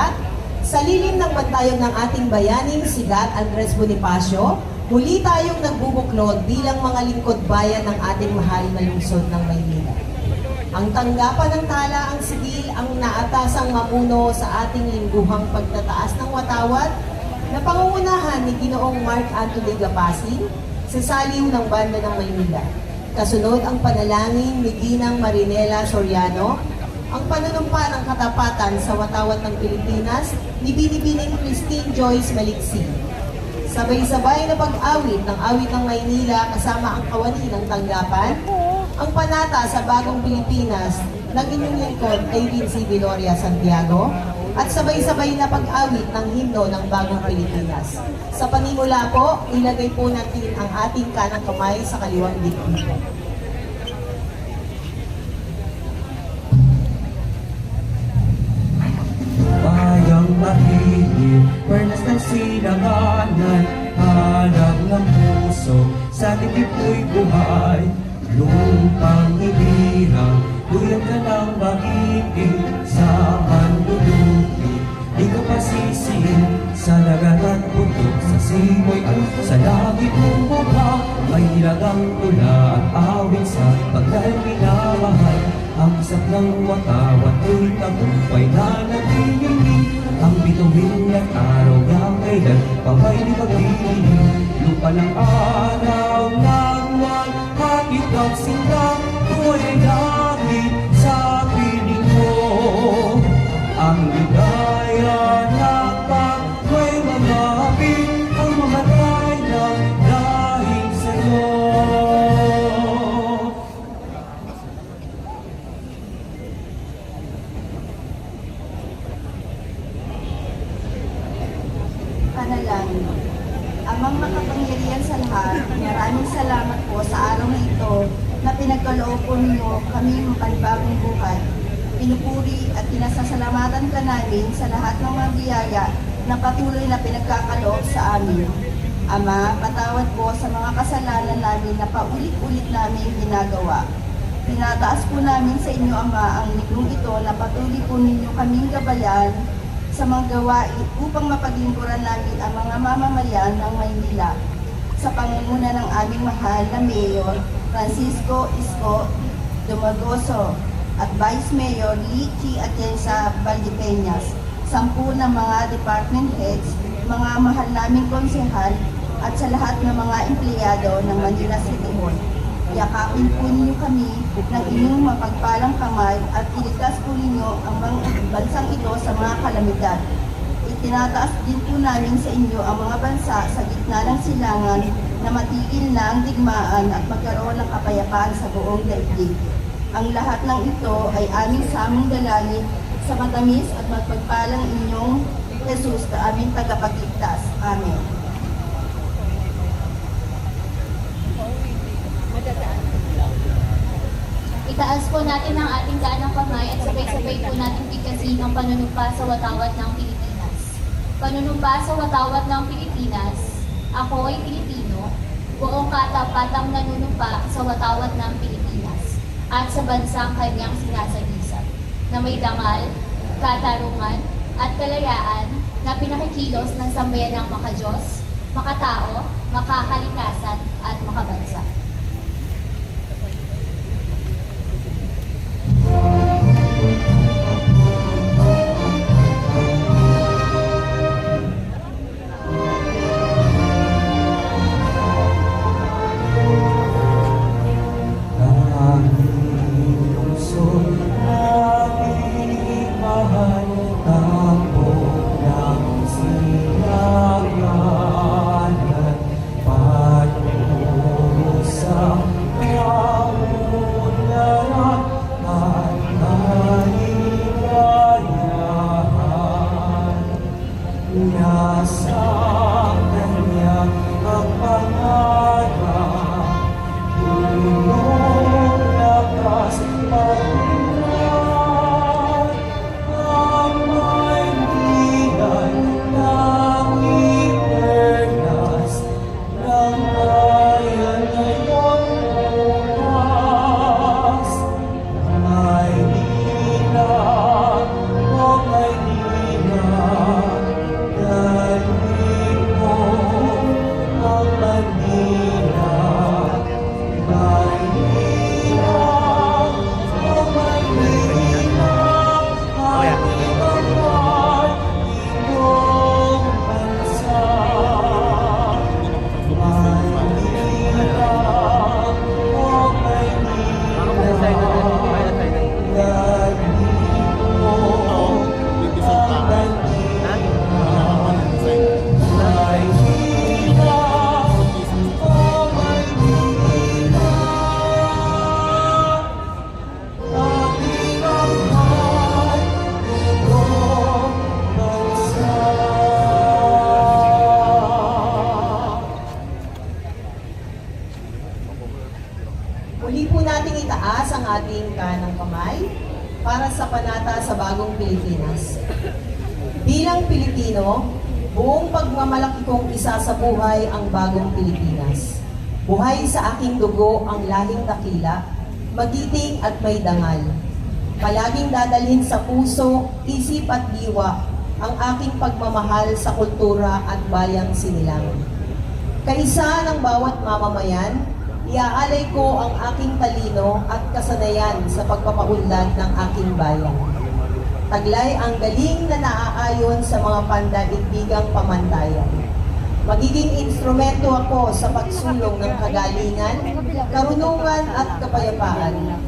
lahat, sa lilim ng pantayog ng ating bayaning sigat Andres Bonifacio, muli tayong nagbubuklod bilang mga lingkod bayan ng ating mahal na lungsod ng Maynila. Ang tanggapan ng talaang sibil ang naatasang mamuno sa ating lingguhang pagtataas ng watawat na pangungunahan ni Ginoong Mark Anthony Gapasin sa saliw ng Banda ng Maynila. Kasunod ang panalangin ni Ginang Marinela Soriano, ang panunumpa ng katapatan sa watawat ng Pilipinas ni Binibining Christine Joyce Maliksi. Sabay-sabay na pag-awit ng awit ng Maynila kasama ang kawani ng tanggapan, ang panata sa Bagong Pilipinas ng inyong lingkod Irene C. Viloria Santiago, at sabay-sabay na pag-awit ng himno ng Bagong Pilipinas. Sa panimula po, ilagay po natin ang ating kanang kamay sa kaliwang dibdib. Bayang mahigit, pernas ng silanganan, hanap ng puso, sa titipoy buhay. Lupang ibirang, tuyang ka ng magiging, sa manlulupi. Di ka pasisiin, sa lagat at putok, sa simoy at sa langit mong mukha. May nilagang tula at awit sa pagdahil minamahal. Ang isap ng watawat ay tagumpay na nagpinili. Ang bituin at araw na kailan pa may di magdilim. Lupa ng araw ng buwan, hatid ang sindang, tuloy langit sa piling mo. Ang ligaya na pag may mga hapit, ang mamatay na dahil sa'yo. Panalangin. Amang makapangyarihan sa lahat, maraming salamat po sa araw na ito na pinagkaloob po ninyo kami mapanibagong buhay. Pinupuri at pinasasalamatan ka namin sa lahat ng mga biyaya na patuloy na pinagkakaloob sa amin. Ama, patawad po sa mga kasalanan namin na paulit-ulit namin ginagawa. Tinataas po namin sa inyo, Ama, ang librong ito na patuloy po ninyo kaming gabayan sa mga gawain upang mapaglingkuran namin ang mga mamamayan ng Maynila. Sa pangunguna ng aming mahal na Mayor, Francisco Isko Dumagoso, at Vice Mayor Lichi Atienza Valdepeñas, 10 ng mga department heads, mga mahal naming konsehal, at sa lahat ng mga empleyado ng Manila City Hall. Yakapin po ninyo kami ng inyong mapagpalang kamay at iligtas po ninyo ang bansang ito sa mga kalamidad. Itinataas din po namin sa inyo ang mga bansa sa gitna ng silangan na matigil na ang digmaan at magkaroon ng kapayapaan sa buong daigdig. Ang lahat ng ito ay aming samong dalangin sa matamis at magpagpalang inyong Jesus na aming tagapagligtas. Amen. Itaas po natin ang ating kanang kamay at sabay-sabay po natin bigkasin ang panunumpa sa watawat ng Pilipinas. Panunumpa sa watawat ng Pilipinas, ako ay Pilipino, buong katapatang nanunumpa sa watawat ng Pilipinas at sa bansang kanyang sinasagisap, na may dangal, katarungan at kalayaan na pinakikilos ng sambayanang makadiyos, makatao, makakalikasan at makabansa. Pilipinas. Bilang Pilipino, buong pagmamalaki kong isa sa buhay ang bagong Pilipinas. Buhay sa aking dugo ang lahing dakila, magiting at may dangal. Palaging dadalhin sa puso, isip at diwa ang aking pagmamahal sa kultura at bayang sinilang. Kaisa ng bawat mamamayan, iaalay ko ang aking talino at kasanayan sa pagpapaunlad ng aking bayan. Taglay ang galing na naaayon sa mga pandaigdigang pamantayan. Magiging instrumento ako sa pagsulong ng kagalingan, karunungan at kapayapaan.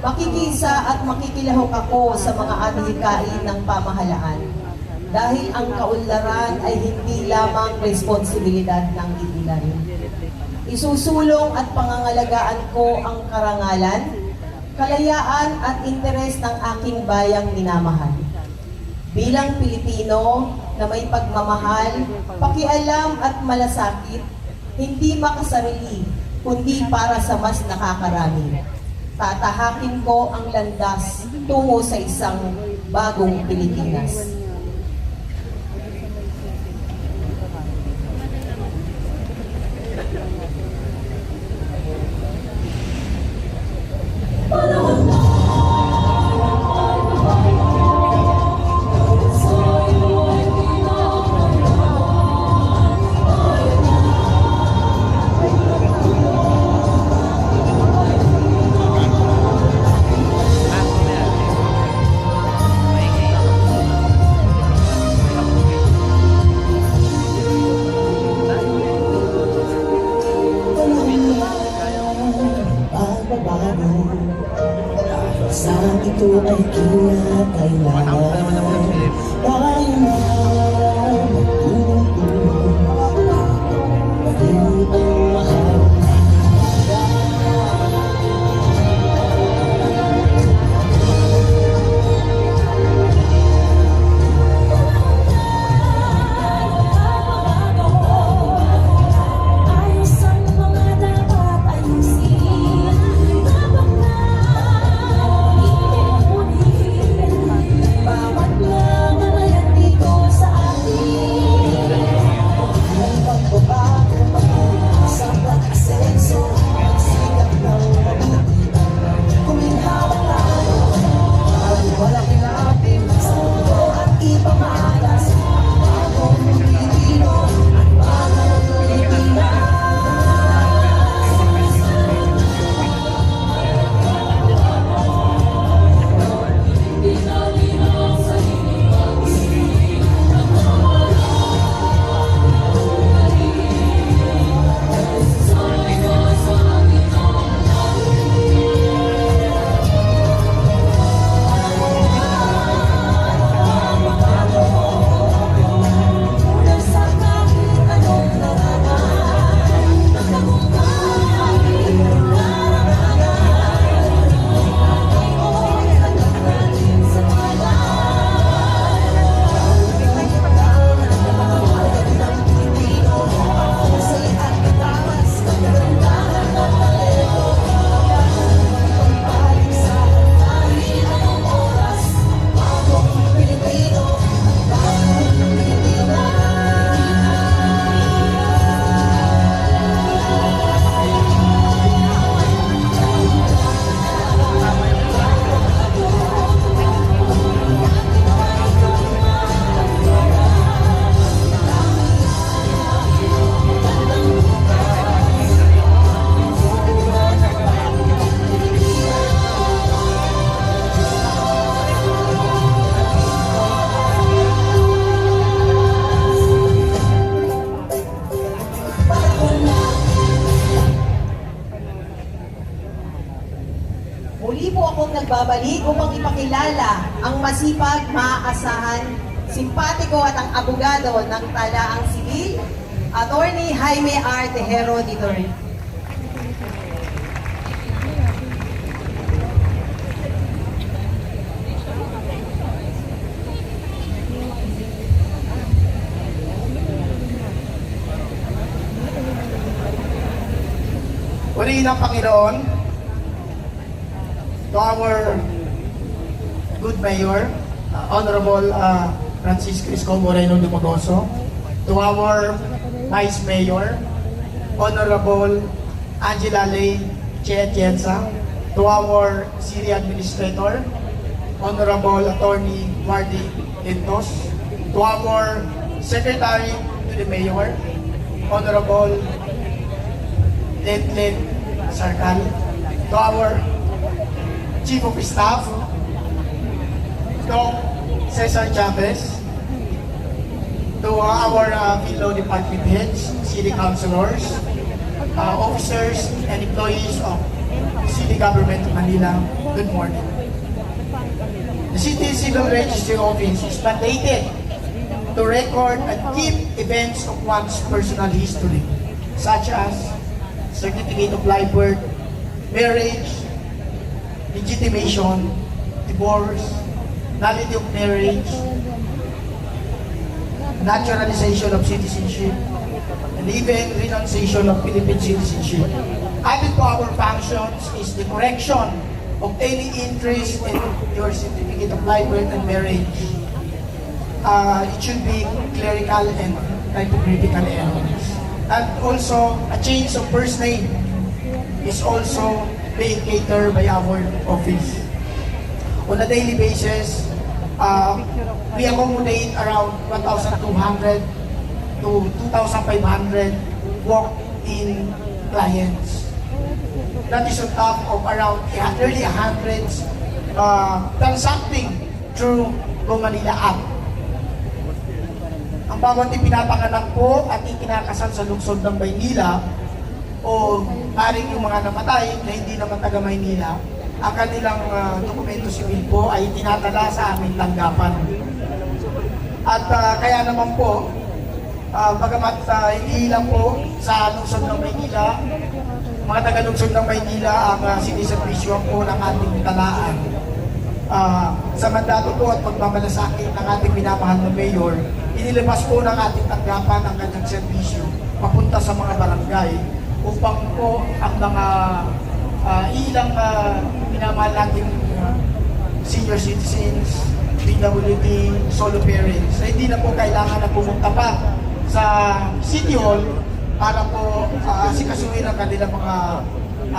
Makikisa at makikilahok ako sa mga adhikain ng pamahalaan. Dahil ang kaunlaran ay hindi lamang responsibilidad ng iilan. Isusulong at pangangalagaan ko ang karangalan, kalayaan at interes ng aking bayang minamahal. Bilang Pilipino na may pagmamahal, pakialam at malasakit, hindi makasarili, kundi para sa mas nakakarami. Tatahakin ko ang landas tungo sa isang bagong Pilipinas. Sa ito ay kinakailangan tayo na magtulong-tulong maging ang mahal. Ayusan mga dapat ayusin. Dapat na bawat nangangalayan dito sa atin. Ang pagbabago, sa pag-asenso, sigat ng mabuti. Kuminhawa tayo, at walang natin sa mundo at ipamalas. Bagong Pilipino at bagong Pilipinas. Unang sa kahit anong larangan, nagtagumpay, nararangan. Ngayon, hanggang natin sa bayan. Masay at katawas, kagandahan at talento. Pagbalik sa kahit anong oras, bagong Pilipino, bagong Pilipinas. Muli po akong nagbabalik upang ipakilala ang masipag, maaasahan, simpatiko at ang abogado ng Talaang Sibil, Attorney Jaime R. Tejero Ditorio. Purihin ang Panginoon to our good mayor, Honorable Francisco Isko Moreno Dumagoso, to our Vice Mayor, Honorable Angela Lay Atienza, to our City Administrator, Honorable Attorney Wardy Entos, to our Secretary to the Mayor, Honorable Letlet Sarkal, to our Chief of Staff, Dr. Cesar Chavez, to our fellow department heads, city councilors, officers, and employees of City Government of Manila, good morning. The City Civil Registry Office is mandated to record and keep events of one's personal history, such as certificate of live birth, marriage, legitimation, divorce, nullity of marriage, naturalization of citizenship, and even renunciation of Philippine citizenship. Added to our functions is the correction of any interest in your certificate of live birth and marriage. It should be clerical and typographical errors. And also, a change of first name is also being catered by our office. On a daily basis, we accommodate around 1,200 to 2,500 walk-in clients. That is on top of around nearly 100 transacting through Go Manila app. Ang bawat ipinapanganak po at ikinakasal sa lungsod ng Maynila o maring yung mga namatay na hindi naman taga Maynila, ang kanilang dokumento sibil po ay tinatala sa aming tanggapan. At kaya naman po, bagamat hindi lang po sa lungsod ng Maynila, mga taga-lungsod ng Maynila ang siniservisyon po ng ating talaan. Sa mandato po at pagmamalasakit ng ating minamahal na mayor, inilabas po ng ating tanggapan ang kanyang serbisyo papunta sa mga barangay upang po ang mga ilang minamahal nating senior citizens, PWD, solo parents, na hindi na po kailangan na pumunta pa sa City Hall para po sikasuhin ang kanilang mga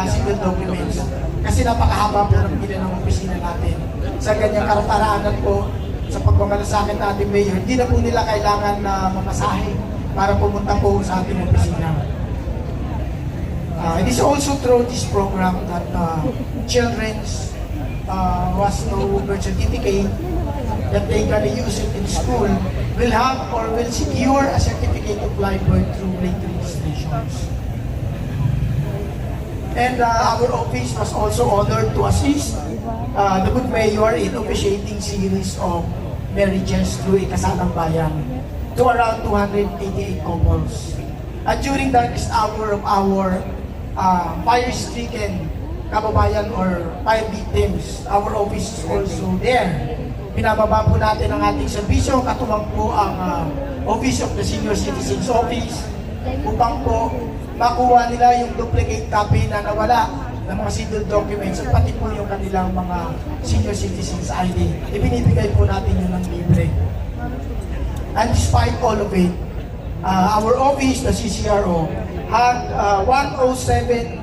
civil documents. Kasi napakahaba po ng pila ng opisina natin. Sa ganyang karuparaanan po, sa pagmamalasakit ng ating mayor, hindi na po nila kailangan na mamasahe para pumunta po sa ating opisina. It is also through this program that children who has no birth certificate that they can use it in school will have or will secure a certificate of live birth through late registrations. And our office was also honored to assist the good mayor in officiating series of marriages through Ikasalang Bayan to around 288 couples. And during darkest hour of our fire-stricken kababayan or fire victims, our office is also there. Pinababa po natin ang ating serbisyo, katuwang po ang Office of the Senior Citizens Office upang po makuha nila yung duplicate copy na nawala ng mga civil documents at pati po yung kanilang mga senior citizens ID. Ibinibigay po natin yun ng libre. And despite all of it, our office, the CCRO, had 107%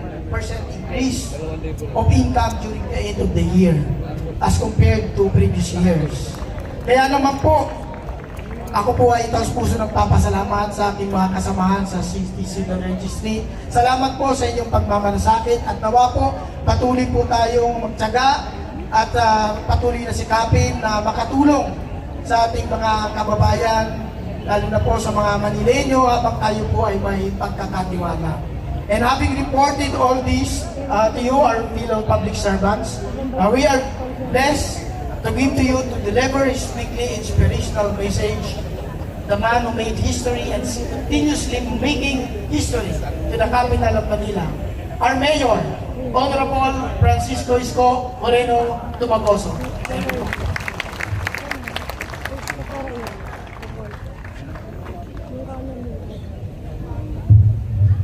increase of income during the end of the year as compared to previous years. Kaya naman po, ako po ay taos puso nagpapasalamat sa aking mga kasamahan sa City Civil Registry. Salamat po sa inyong pagmamalasakit at nawa po patuloy po tayong magtiyaga at patuloy na sikapin na makatulong sa ating mga kababayan, lalo na po sa mga Manileño habang tayo po ay may pagkakatiwala. And having reported all this to you, our fellow public servants, we are blessed to give to you to deliver his weekly inspirational message, the man who made history and continuously making history to the capital of Manila. Our Mayor, Honorable Francisco Isko Moreno Dumagoso. Thank you.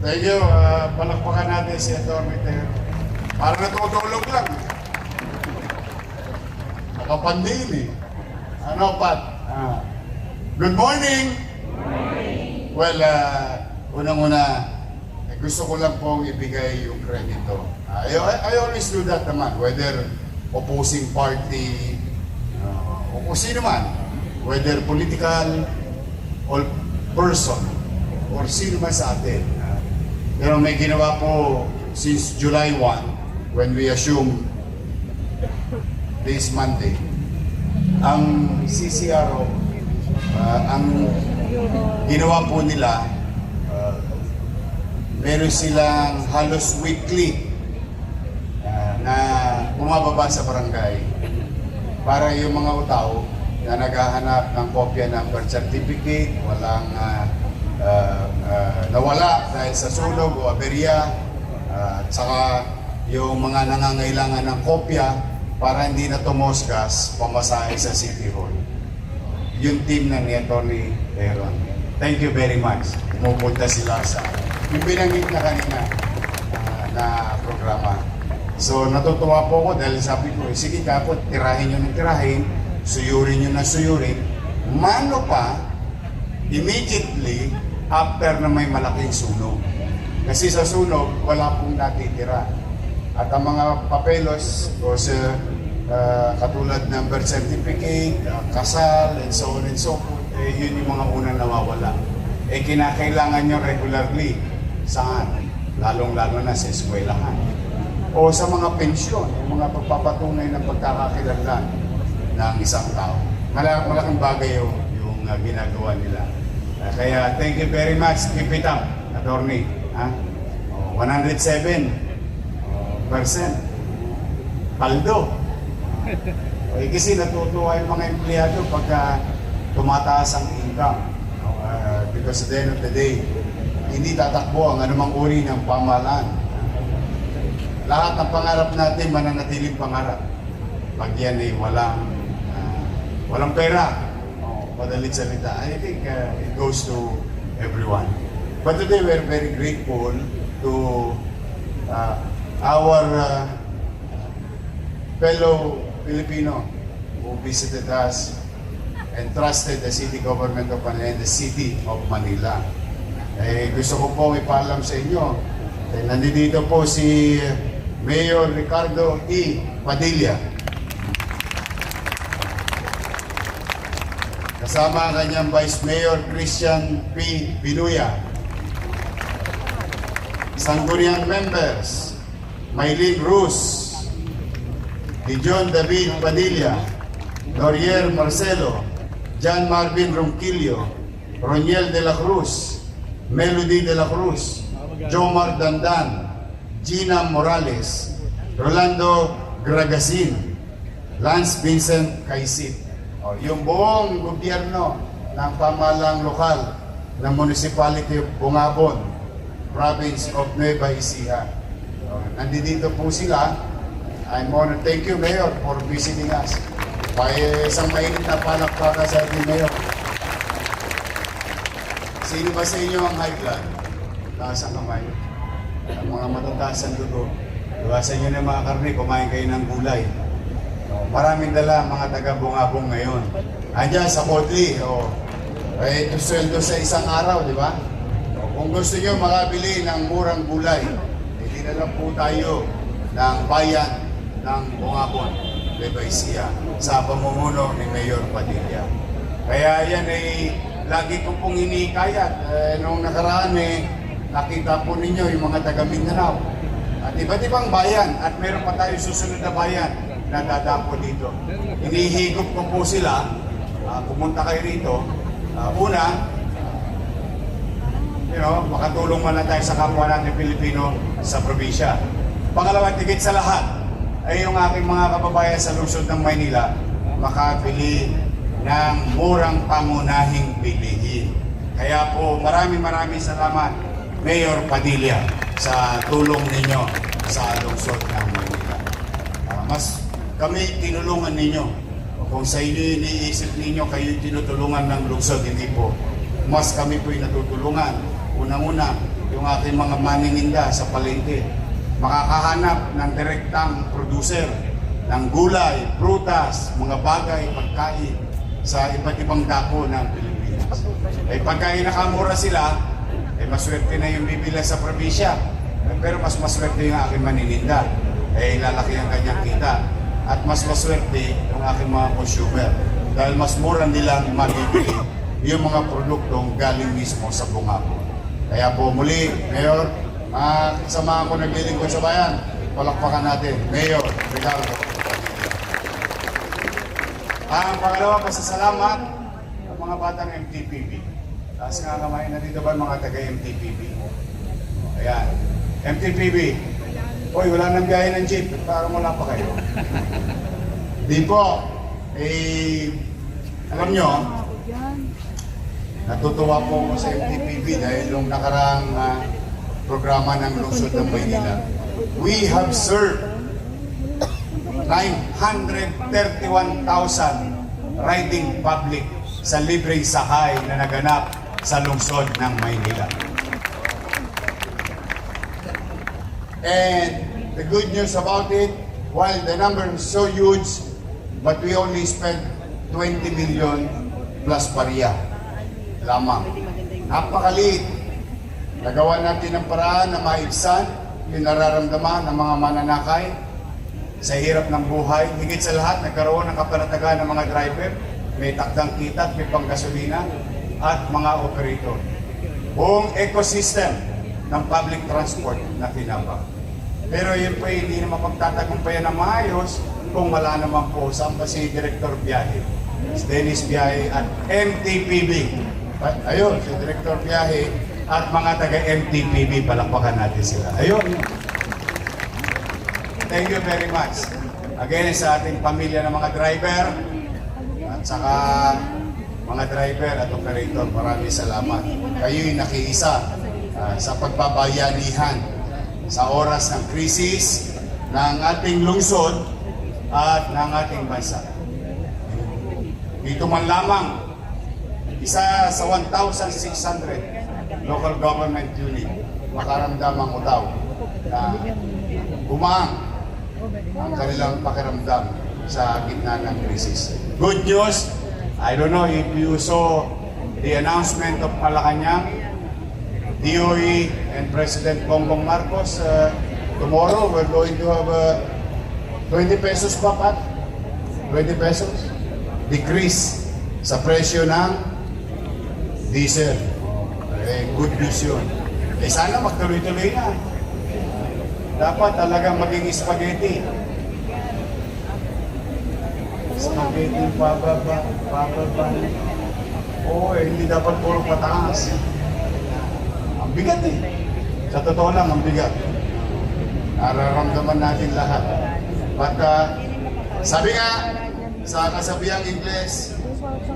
Thank you. Palakpakan natin si Atty. Teo. Parang natutulog lang. Nakapandili. Ano, Pat? Good morning! Well, unang-una, gusto ko lang pong ibigay yung kredito. I always do that naman, whether opposing party, o kung sino man, whether political or person, or sino man sa atin. Pero may ginawa po since July 1, when we assume this Monday, ang CCRO, ang ginawa po nila, meron silang halos weekly na bumababa sa barangay para yung mga tao na naghahanap ng kopya ng birth certificate, walang nawala dahil sa sunog o aberya, at saka yung mga nangangailangan ng kopya para hindi na tumosgas pamasahe sa City Hall. Yung team na ni Atty. Aaron. Thank you very much. Pumupunta sila sa yung binanggit na kanina na programa. So natutuwa po ako dahil sabi ko, sige kapot, tirahin nyo ng tirahin, suyurin nyo na suyurin. Mano pa, immediately after na may malaking sunog. Kasi sa sunog, wala pong natitira. At ang mga papelos o sa katulad ng birth certificate, kasal, and so on and so forth, yun yung mga unang nawawala. Kinakailangan nyo regularly. Saan? Lalong-lalo na sa eskwelahan. O sa mga pensyon, yung mga pagpapatunay ng pagkakakilanlan ng isang tao. Malaking bagay yung ginagawa nila. Kaya thank you very much. Keep it up, Attorney. 107%. Paldo. Kasi natutuwa yung mga empleyado pagka tumataas ang income. Because at the end of the day, hindi tatakbo ang anumang uri ng pamahalaan. Lahat ng pangarap natin mananatiling pangarap. Pag yan ay walang pera, madalit salita, I think it goes to everyone. But today we're very grateful to our fellow Filipino who visited us and trusted the city government of Manila and the city of Manila. Gusto ko po ipaalam sa inyo, nandito po si Mayor Ricardo E. Padilla. Kasama ang kanyang Vice Mayor Christian P. Binuya. Sangguniang members, Maylene Ruz, John David Padilla, Norier Marcelo, John Marvin Ronquillo, Roniel de la Cruz, Melody de la Cruz, Jomar Dandan, Gina Morales, Rolando Gragasin, Lance Vincent Caisit. Yung buong gobyerno ng pamahalang lokal ng Municipality of Bungabon, Province of Nueva Ecija. Nandito po sila. I'm honored. Thank you, Mayor, for visiting us. May isang mainit na palakpakan sa ating Mayor. Sino ba sa inyo ang high blood? Taas ang kamay. Ang mga matataas ang dugo. Iwasan nyo ng mga karne, kumain kayo ng gulay. Maraming dala mga taga-bungabong ngayon. Andiyan sa Kodli, ito sweldo sa isang araw, di ba? Kung gusto nyo makabili ng murang gulay, hindi na lang po tayo ng bayan ng Bungabon, Nueva Ecija, sa pamumuno ni Mayor Padilla. Kaya yan ay lagi ko pong hinihikayat. Noong nakaraan nakita po ninyo yung mga taga Mindanao. At iba't ibang bayan, at meron pa tayo susunod na bayan na dadapo dito. Hinihigop ko po sila, pumunta kayo rito. Makatulong man lang tayo sa kapwa natin Pilipino sa probinsya. Pangalawa, tigit sa lahat, ay yung aking mga kababayan sa lungsod ng Maynila makabili ng murang pangunahing bilihin. Kaya po maraming salamat, Mayor Padilla, sa tulong ninyo sa lungsod ng Maynila. Mas kami tinulungan ninyo. Kung sa inyo iniisip ninyo kayo tinutulungan ng lungsod, hindi po. Mas kami po'y natutulungan. Unang-una, yung aking mga manininda sa palengke, makakahanap ng direktang producer ng gulay, prutas, mga bagay, pagkain sa iba't ibang dako ng Pilipinas. Eh pagka nakamura sila, eh maswerte na yung bibila sa probinsya. Pero mas maswerte yung aking manininda. Eh lalaki ang kanyang kita. At mas maswerte yung aking mga consumer. Dahil mas mura nilang mabibili yung mga produktong galing mismo sa bungako. Kaya po muli, Mayor, kasama ako naglilingkod sa bayan, palakpakan natin, Mayor Ricardo. Ang pangalawa, pasasalamat ng mga batang MTPB. Taas nga kamay, nandito ba mga taga-MTPB? Ayan, MTPB. Hoy, wala nang biyahe ng jeep, parang wala pa kayo. Di po, alam nyo, natutuwa po ako sa MTPB dahil yung nakarang programa ng lungsod ng Maynila. We have served 931,000 riding public sa libreng sakay na naganap sa lungsod ng Maynila. And the good news about it, while the number is so huge, but we only spent 20 million plus pariya lamang. Napakaliit. Nagawa natin ang paraan na maibsan yung nararamdaman ng mga mananakay sa hirap ng buhay. Higit sa lahat, nagkaroon ng kapanatagan ng mga driver, may takdang kita at may panggasolina at mga operator. Buong ecosystem ng public transport na tinabak. Pero yun po hindi na mapagtatagumpayan ng maayos kung wala naman po sa si Director Biyahe, si Dennis Biyahe at MTPB. Ayun, si Director Biyahe at mga taga-MTPB, palakpakan natin sila. Ayun. Thank you very much. Again, sa ating pamilya ng mga driver at saka mga driver at operator, maraming salamat. Kayo'y nakiisa sa pagbabayanihan sa oras ng krisis ng ating lungsod at ng ating bansa. Dito man lamang, isa sa 1,600 local government unit makaramdam ang utaw na bumaang ang kanilang pakiramdam sa gitna ng krisis. Good news, I don't know if you saw the announcement of Malacanang, DOE and President Bongbong Marcos. Tomorrow we're going to have 20 pesos pa, Pat? 20 pesos? Decrease sa presyo ng diesel. Good news yun. Sana magtuloy-tuloy na. Dapat talagang maging spaghetti. Spaghetti, pababa. Oo, hindi dapat puro pataas. Ang bigat eh. Sa totoo lang, ang bigat. Nararamdaman natin lahat. But sabi nga, sa kasabihang Ingles,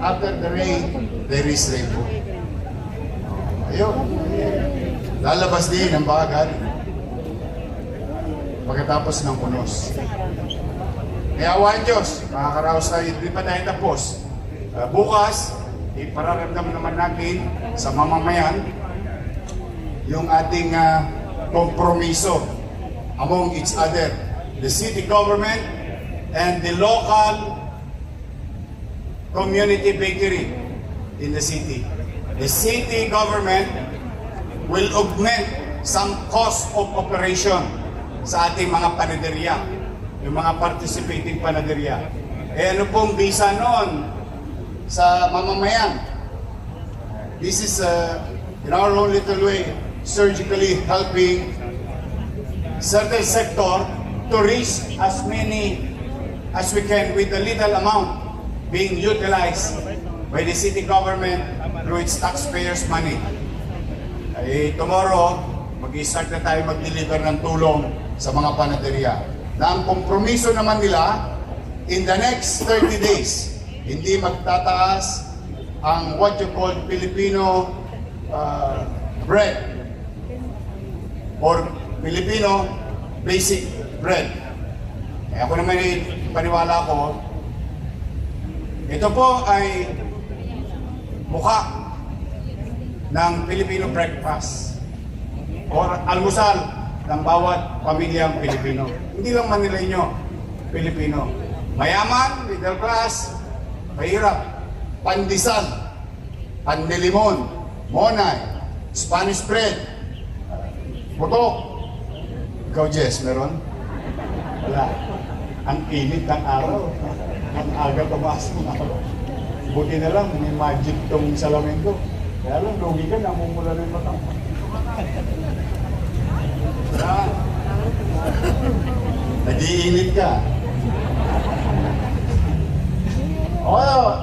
after the rain, there is rainbow. Ayun. Lalabas din ang bagay pagkatapos ng punos. Kaya awan Diyos, makakaraos tayo, hindi pa tayo tapos. Bukas, ipararamdam naman natin sa mamamayan yung ating kompromiso among each other, the city government and the local community bakery in the city. The city government will augment some cost of operation sa ating mga panaderya, yung mga participating panaderya. Eh ano pong bisa noon sa mamamayan? This is in our own little way, surgically helping certain sector to reach as many as we can with the little amount being utilized by the city government through its taxpayers' money. Tomorrow, mag-i-start na tayo mag-deliver ng tulong sa mga panaderya. Na ang kompromiso naman nila, in the next 30 days, hindi magtataas ang what you call Filipino bread or Filipino basic bread. Kaya ako naman paniwala ko, ito po ay mukha ng Filipino breakfast or almusal ng bawat pamilyang Pilipino. Hindi lang Manileño, Pilipino. Mayaman, middle class, mahirap. pandesal, pandelimon, monay, Spanish bread, putok. Ikaw, Jess, meron? Wala. Ang init ng araw. Ang aga pumasok ng araw. Buti na lang, may magic tong salamin ko. Kaya lang, lugi ka, namumula na yung matang. Nag-iinit ka.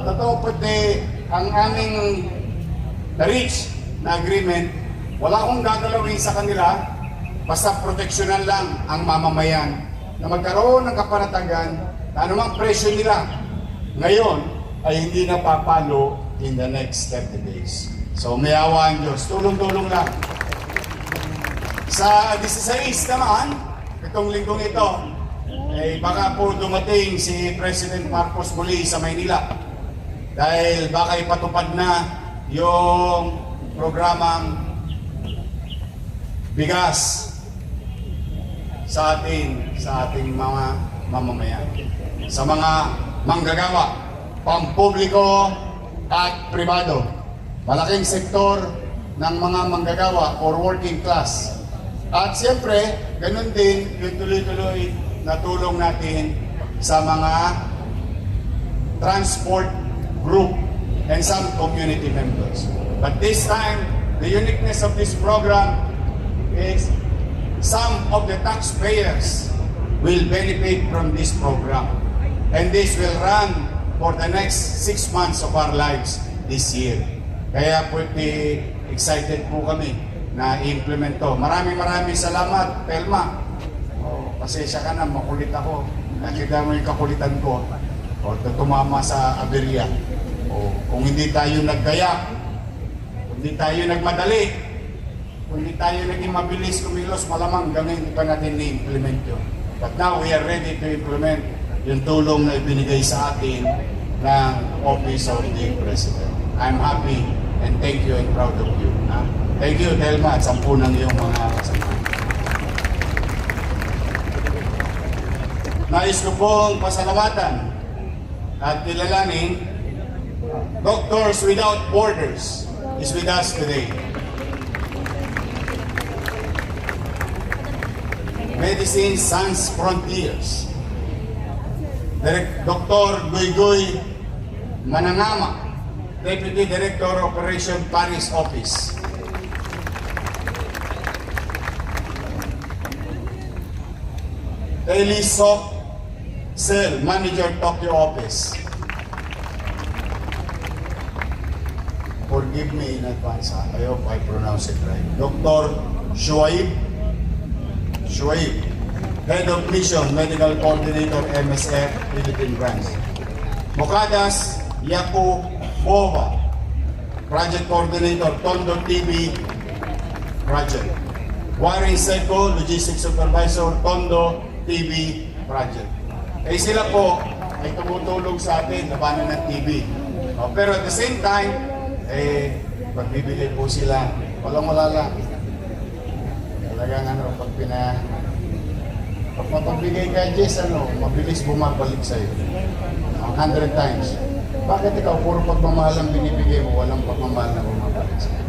Totoo pati ang aming na-reach na agreement, wala akong gagalawin sa kanila, basta proteksyonan lang ang mamamayan na magkaroon ng kapanatagan na anumang presyo nila ngayon ay hindi na papalo in the next 30 days. So may awa ang Diyos. Tulong-tulong lang. Sa 16 naman, itong linggong ito, baka po dumating si President Marcos muli sa Maynila. Dahil baka ipatupad na yung programang bigas sa ating mga mamamayan. Sa mga manggagawa, pampubliko at pribado. Malaking sektor ng mga manggagawa or working class. At siyempre, ganun din yung tuloy-tuloy na tulong natin sa mga transport group and some community members. But this time, the uniqueness of this program is some of the taxpayers will benefit from this program. And this will run for the next 6 months of our lives this year. Kaya pretty excited po kami na i-implement to. Maraming salamat, Telma. Pasensya ka na, makulit ako. Nakita mo yung kakulitan ko. Tumama sa aberya. Kung hindi tayo nagkaya, kung hindi tayo nagmadali, kung hindi tayo naging mabilis kumilos, malamang hanggang hindi pa natin ni-implement yun. But now, we are ready to implement yung tulong na ibinigay sa atin ng Office of the President. I'm happy and thank you and proud of you. Thank you, Telma, at 10 ng iyong mga kasama. Nais ko pong pasalamatan at kilalanin Doctors Without Borders is with us today. Medicine Sans Frontiers. Dr. Goygoy Manangama, Deputy Director Operation Paris Office. Elisop Sel, Manager Tokyo Office. Forgive me in advance, I hope I pronounce it right. Dr. Shuaib, Head of Mission, Medical Coordinator, MSF, Philippine Branch. Mokadas Yakubova, Project Coordinator, Tondo TV Project. Warren Seco, Logistics Supervisor, Tondo TV Project. Sila po ay tumutulong sa atin labanan ng TV. Pero at the same time, pagbibigay po sila, walang-wala lang. Talagang pag mapagbigay kay Jess, mabilis bumabalik sa'yo. 100 times. Bakit ikaw, puro pagmamahal ang binibigay mo, walang pagmamahal na bumabalik sa'yo?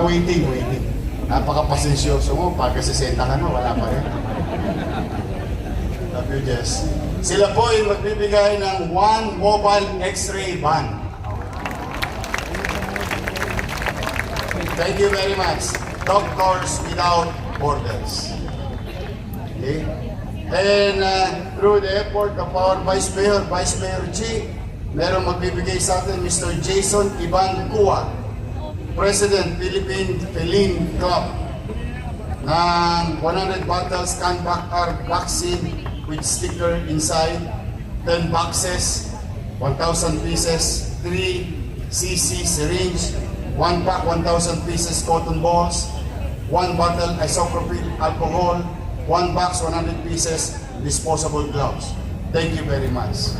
Waiting. Napaka-pasensyoso mo, pagka 60 ka na, wala pa rin. Love you, Jess. Sila po ay magbibigay ng 1 mobile x-ray van. Thank you very much. Doctors Without Borders. Okay? And through the effort of our Vice Mayor G, meron magbibigay sa atin Mr. Jason Ivan Kua, President Philippine Feline Club, ng 100 bottles Canvac vaccine with sticker inside, 10 boxes, 1,000 pieces, 3 cc syringe, 1 pack 1,000 pieces cotton balls, 1 bottle isopropyl alcohol, 1 box 100 pieces disposable gloves. Thank you very much.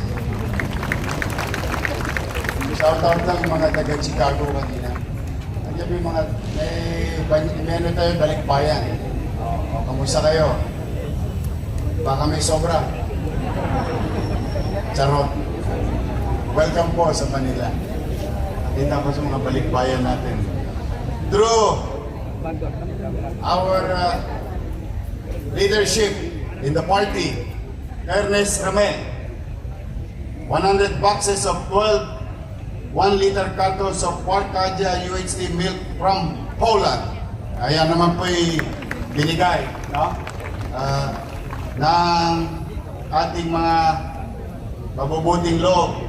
Shout out lang mga taga Chicago kanina. Nandiyan yung mga may tayo balikbayan. Kamusta kayo? Baka may sobra. Charot. welcome po sa Manila. Kita po sa mga balikbayan natin. Through our leadership in the party, Ernest Ramel, 100 boxes of 12 1-liter cartons of Porcadia UHT milk from Poland. Ayan naman po'y binigay, no? Ng ating mga mabubuting loob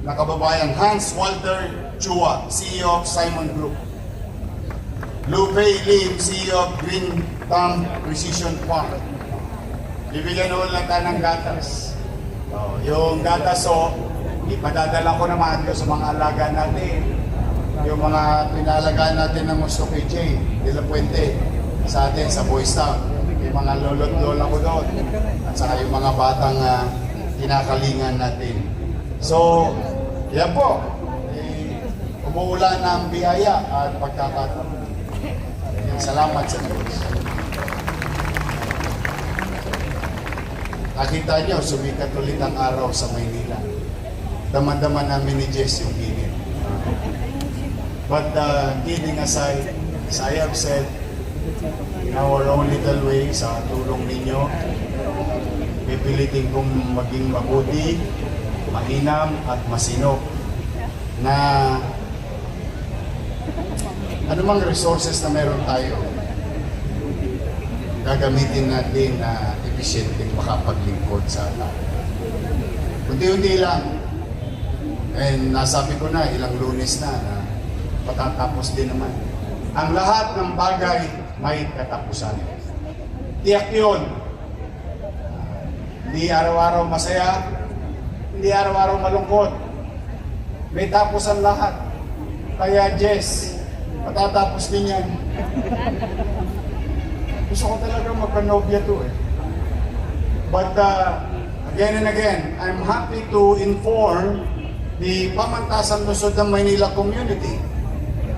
na kababayan, Hans Walter Chua, CEO of Simon Group. Lou Pei Lim, CEO of Green Thumb Precision Farm. Bibigyan naman lang tayo ng gatas. Yung gatas, ipadadala ko naman sa mga alaga natin. Yung mga pinalagaan natin ng gusto kay Jay de la Puente sa atin, sa Boys Town. Yung mga lolo't lola ko doon. At saka yung mga batang kinakalingan natin. So, yan po. Umuulan ng biyaya at pagkakataon. Salamat sa Diyos. Nakita nyo, sumikat ulit ang araw sa Maynila. Daman-daman namin ni Jess yung init. But kidding aside, as I have said, in our own little way, sa tulong ninyo, pipilitin kong maging mabuti, mainam at masinop na anumang resources na meron tayo, gagamitin natin na efficienteng makapaglingkod sa tao. Unti-unti lang. And nasabi ko na, ilang Lunes na patatapos din naman. Ang lahat ng bagay may katapusan. Tiyak yun. Hindi araw-araw masaya, hindi araw-araw malungkot. May tapos ang lahat. Kaya Jess, patatapos din yan. Gusto ko talaga magka-nobya to eh. But again and again, I'm happy to inform the Pamantasan Luzon ng Maynila community.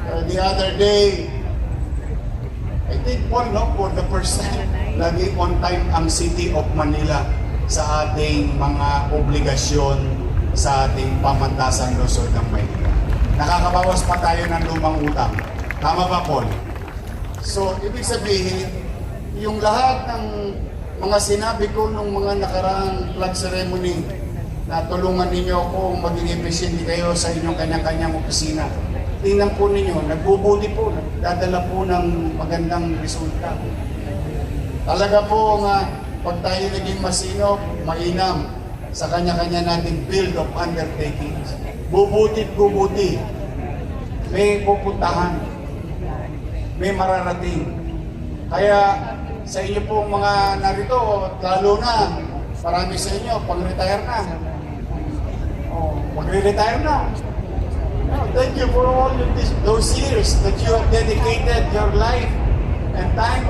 The other day, I think for the first time, lagi on time ang City of Manila sa ating mga obligasyon sa ating Pamantasan Luzon ng Maynila. Nakakabawas pa tayo ng lumang utang. Tama ba, Paul? So, ibig sabihin, yung lahat ng mga sinabi ko nung mga nakaraang flag ceremony na tulungan ninyo ako maging efficient kayo sa inyong kanya-kanyang opisina. Tingnan po ninyo, nagbubuti po, nagdadala po ng magandang resulta. Talaga po nga, pag tayo naging masinop, mainam sa kanya-kanya nating field of undertakings, bubuti. May pupuntahan, may mararating. Kaya sa inyo pong mga narito, lalo na, marami sa inyo, pag-retire na. Mag-retire na. Thank you for all of those years that you have dedicated your life and time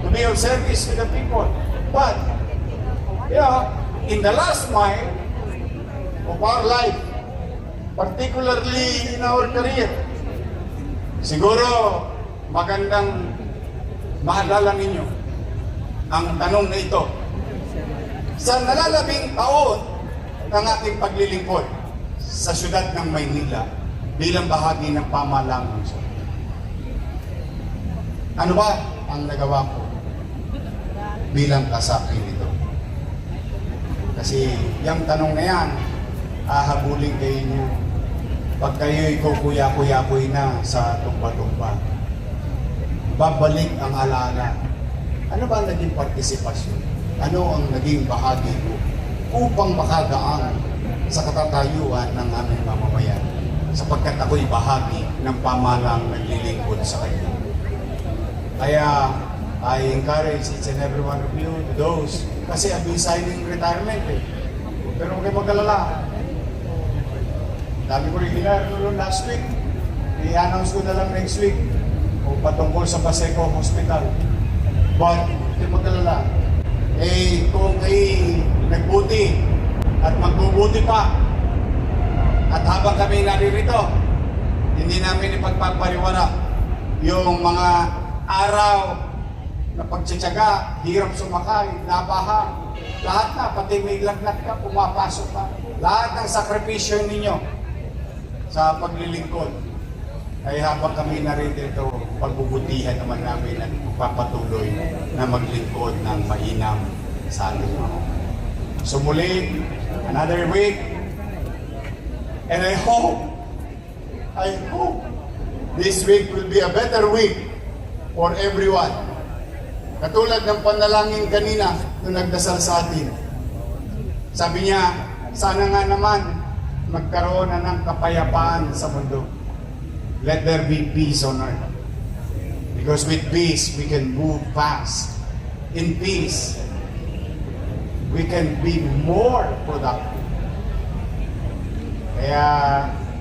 to be of service to the people. But, in the last mile of our life, particularly in our career, siguro magandang maalala ninyo ang tanong na ito. Sa nalalabing taon ng ating paglilingkod sa siyudad ng Maynila bilang bahagi ng pamahalaan. Ano ba ang nagawa ko bilang kasapi nito? Kasi yung tanong na yan, ahabulin kayo niya. Pag kayo'y kukuya-kuya-kuy na sa tumba-tumba, babalik ang alaala. Ano ba ang naging partisipasyon? Ano ang naging bahagi ko upang makagaan sa katatayuan ng aming mamamayan, sapagkat ako'y bahagi ng pamahalang naglilingkod sa kanya. Kaya I encourage each and every one of you, to those, kasi I'll be signing retirement eh. Pero huwag kayo mag-alala. Dami ko rin ginagawa last week. I-announce ko na lang next week o patungkol sa Paseco Hospital. But, huwag kayo mag-alala. Kung kayo nagbuti at magbubuti pa, at habang kami naririto, hindi namin ipagpapaliwanag yung mga araw na pagtsatsaga, hirap sumakay, nabaha, lahat na, pati may lagnat ka, pumapasok ka. lahat ng sakripisyo ninyo sa paglilingkod ay habang kami narito, pagbubutihan naman namin at papatuloy na maglingkod ng mainam sa ating mga. So muli, another week, and I hope this week will be a better week for everyone. Katulad ng panalangin kanina nung nagdasal sa atin. Sabi niya, sana nga naman magkaroon na ng kapayapaan sa mundo. Let there be peace on earth. Because with peace, we can move fast. In peace, we can be more productive. Kaya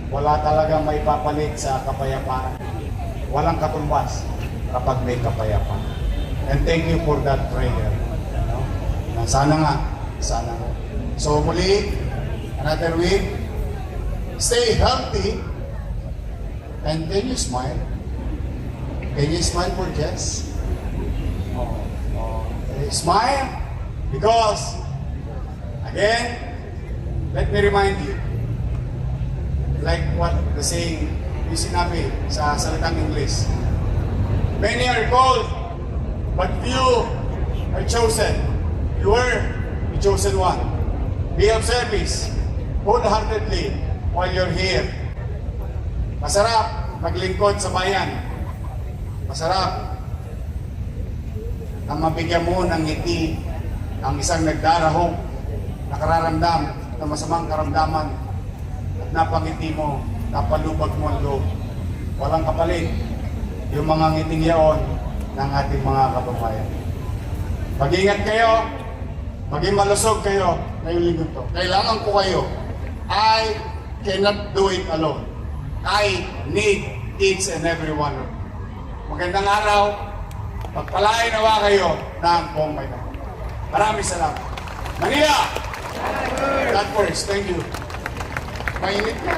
wala talagang may papalit sa kapayapaan. Walang katumbas kapag may kapayapaan. And thank you for that prayer. No? Sana nga. So muli, another week, stay healthy. And can you smile? Can you smile for Jess? Smile because, again, let me remind you, like what the saying, yung sinabi sa salitang English, many are called, but few are chosen. You were the chosen one. Be of service wholeheartedly while you're here. Masarap maglingkod sa bayan. Masarap na mabigyan mo ng ngiti ang isang nagdarahong, nakararamdam ng masamang karamdaman at napangiti mo, napalubag mo ang loob. Walang kapalit yung mga ngiting yaon ng ating mga kababayan. Mag-ingat kayo, maging malusog kayo ngayong linggo to. Kailangan ko kayo. I cannot do it alone. I need each and every one of you. Magandang araw. Pagpalain nawa kayo ng buong may naman. Maraming salamat. Manila! God first. Thank you. Mainit na.